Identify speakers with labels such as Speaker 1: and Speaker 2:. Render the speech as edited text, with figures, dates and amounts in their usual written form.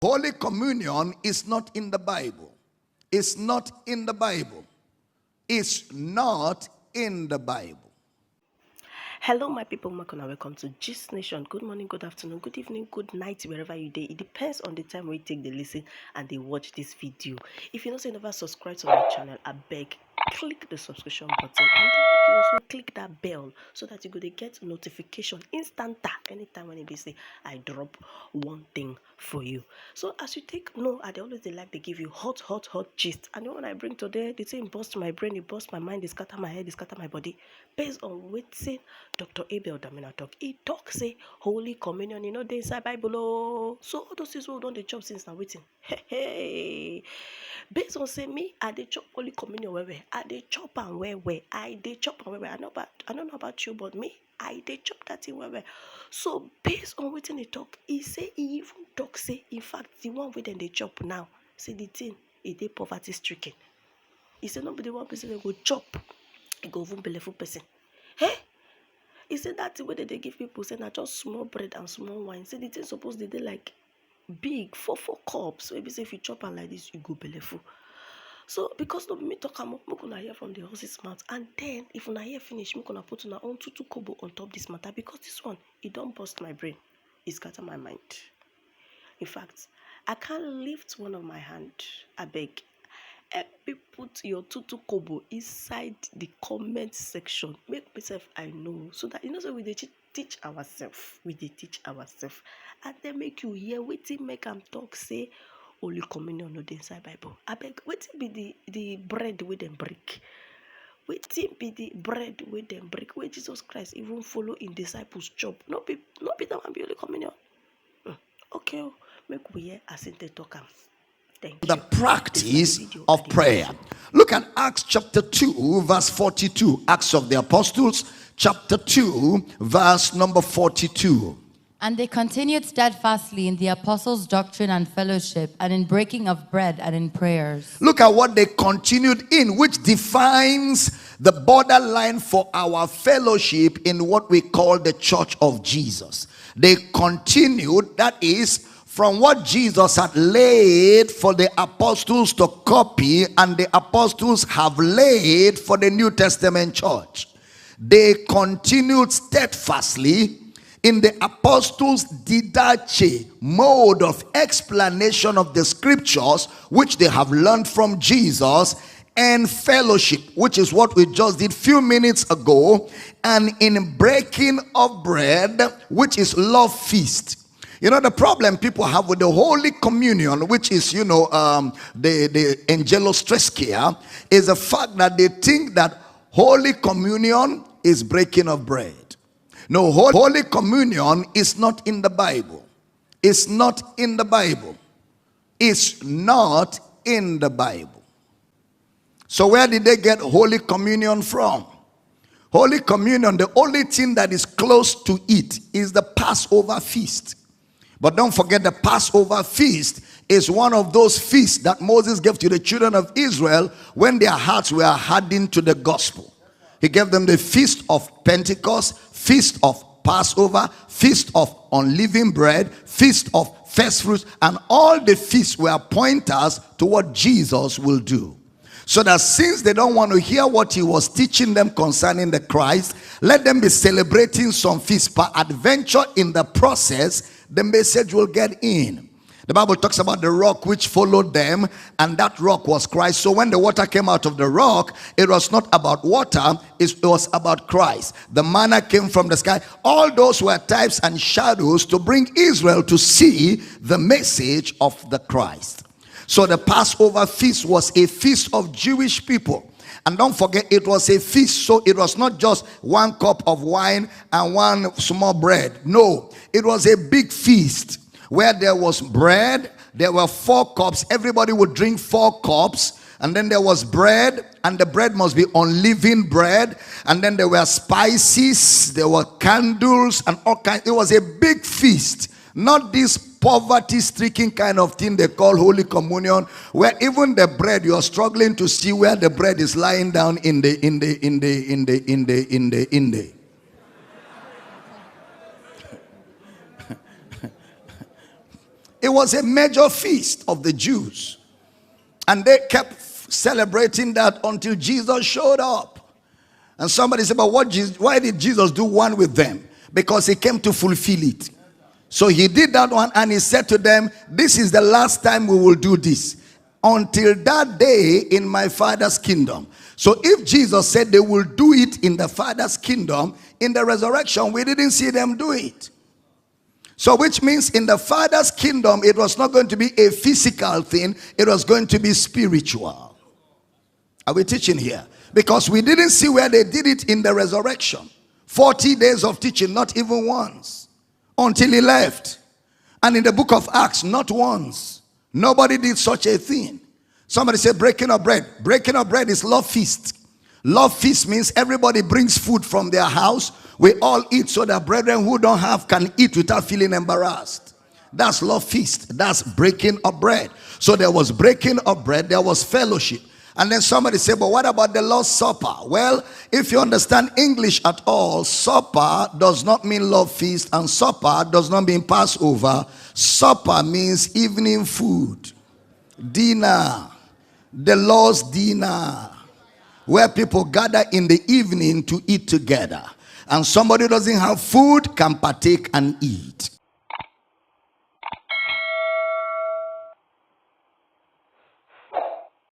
Speaker 1: Holy Communion is not in the Bible. It's not in the Bible. It's not in the Bible.
Speaker 2: Hello, my people, welcome to Gist Nation. Good morning, good afternoon, good evening, good night, wherever you day. It depends on the time we take the listen and they watch this video. If you don't say never subscribe to my channel, I beg, click the subscription button and then you also click that bell so that you go to get notification instant anytime when it say I drop one thing for you. So as you take note, I always like to give you hot gist. And when I bring today, the thing burst my brain, it burst my mind, it scatter my head, it scatter my body, based on waiting. Dr. Abel Damina talk. He talk say Holy Communion, they inside Bible. So all those things we don't the chop since now waiting. Hey. Based on say me, I dey chop Holy Communion where. I dey chop and where. I dey chop and where. I don't know about you, but me, I dey chop that thing where. So based on waiting he talk, he say he even talk say in fact the one with them they chop now. Say the thing it dey poverty stricken. He said nobody one person they go chop, he go even bellyful person. Hey. He said that the way that they give people, say not just small bread and small wine. Say the thing supposed they like big, four cups. So if you chop and like this, you go bellyful. So because of me talk, I'm gonna hear from the horse's mouth. And then if I hear finish, I'm gonna put on our own 2 kobo on top this matter because this one, it don't bust my brain. It scatter my mind. In fact, I can't lift one of my hand. I beg. Help put your 2 kobo inside the comment section. Make myself I know so that so we teach ourselves. And then make you hear waiting make them talk say Holy Communion no dey inside Bible. I beg waiting be the bread with them break. Waiting be the bread with them break where Jesus Christ even follow in disciples chop. No be that one be Holy Communion. Okay, make we hear as in they talk am.
Speaker 1: The practice of prayer. Look at Acts chapter 2 verse 42. Acts of the Apostles chapter 2 verse number 42.
Speaker 3: And they continued steadfastly in the apostles' doctrine and fellowship, and in breaking of bread and in prayers.
Speaker 1: Look at what they continued in, which defines the borderline for our fellowship in what we call the Church of Jesus. They continued, that is, from what Jesus had laid for the apostles to copy, and the apostles have laid for the New Testament church. They continued steadfastly in the apostles' didache mode of explanation of the scriptures, which they have learned from Jesus, and fellowship, which is what we just did few minutes ago, and in breaking of bread, which is love feast. The problem people have with the Holy Communion, which is, the angelostreskia, is the fact that they think that Holy Communion is breaking of bread. No, Holy Communion is not in the Bible. It's not in the Bible. It's not in the Bible. So where did they get Holy Communion from? Holy Communion, the only thing that is close to it is the Passover feast. But don't forget, the Passover feast is one of those feasts that Moses gave to the children of Israel when their hearts were hardened to the gospel. He gave them the feast of Pentecost, feast of Passover, feast of unleavened bread, feast of first fruits, and all the feasts were pointers to what Jesus will do. So that since they don't want to hear what he was teaching them concerning the Christ, let them be celebrating some feasts. Per adventure in the process, the message will get in. The Bible talks about the rock which followed them, and that rock was Christ. So when the water came out of the rock, it was not about water, it was about Christ. The manna came from the sky. All those were types and shadows to bring Israel to see the message of the Christ. So the Passover feast was a feast of Jewish people. And don't forget, it was a feast, so it was not just 1 cup of wine and 1 small bread. No, it was a big feast where there was bread, there were 4 cups, everybody would drink 4 cups, and then there was bread, and the bread must be unleavened bread, and then there were spices, there were candles, and all kinds. It was a big feast, not this poverty-stricken kind of thing they call Holy Communion, where even the bread, you are struggling to see where the bread is lying down in the. It was a major feast of the Jews. And they kept celebrating that until Jesus showed up. And somebody said, but why did Jesus do one with them? Because he came to fulfill it. So he did that one, and he said to them, this is the last time we will do this, until that day in my Father's kingdom. So if Jesus said they will do it in the Father's kingdom, in the resurrection, we didn't see them do it. So which means in the Father's kingdom, it was not going to be a physical thing, it was going to be spiritual. Are we teaching here? Because we didn't see where they did it in the resurrection. 40 days of teaching, not even once, until he left. And in the book of Acts, not once. Nobody did such a thing. Somebody said breaking of bread. Breaking of bread is love feast. Love feast means everybody brings food from their house. We all eat so that brethren who don't have can eat without feeling embarrassed. That's love feast. That's breaking of bread. So there was breaking of bread. There was fellowship. And then somebody said, but what about the Lord's Supper? Well, if you understand English at all, supper does not mean love feast, and supper does not mean Passover. Supper means evening food, dinner, the Lord's dinner, where people gather in the evening to eat together. And somebody who doesn't have food can partake and eat.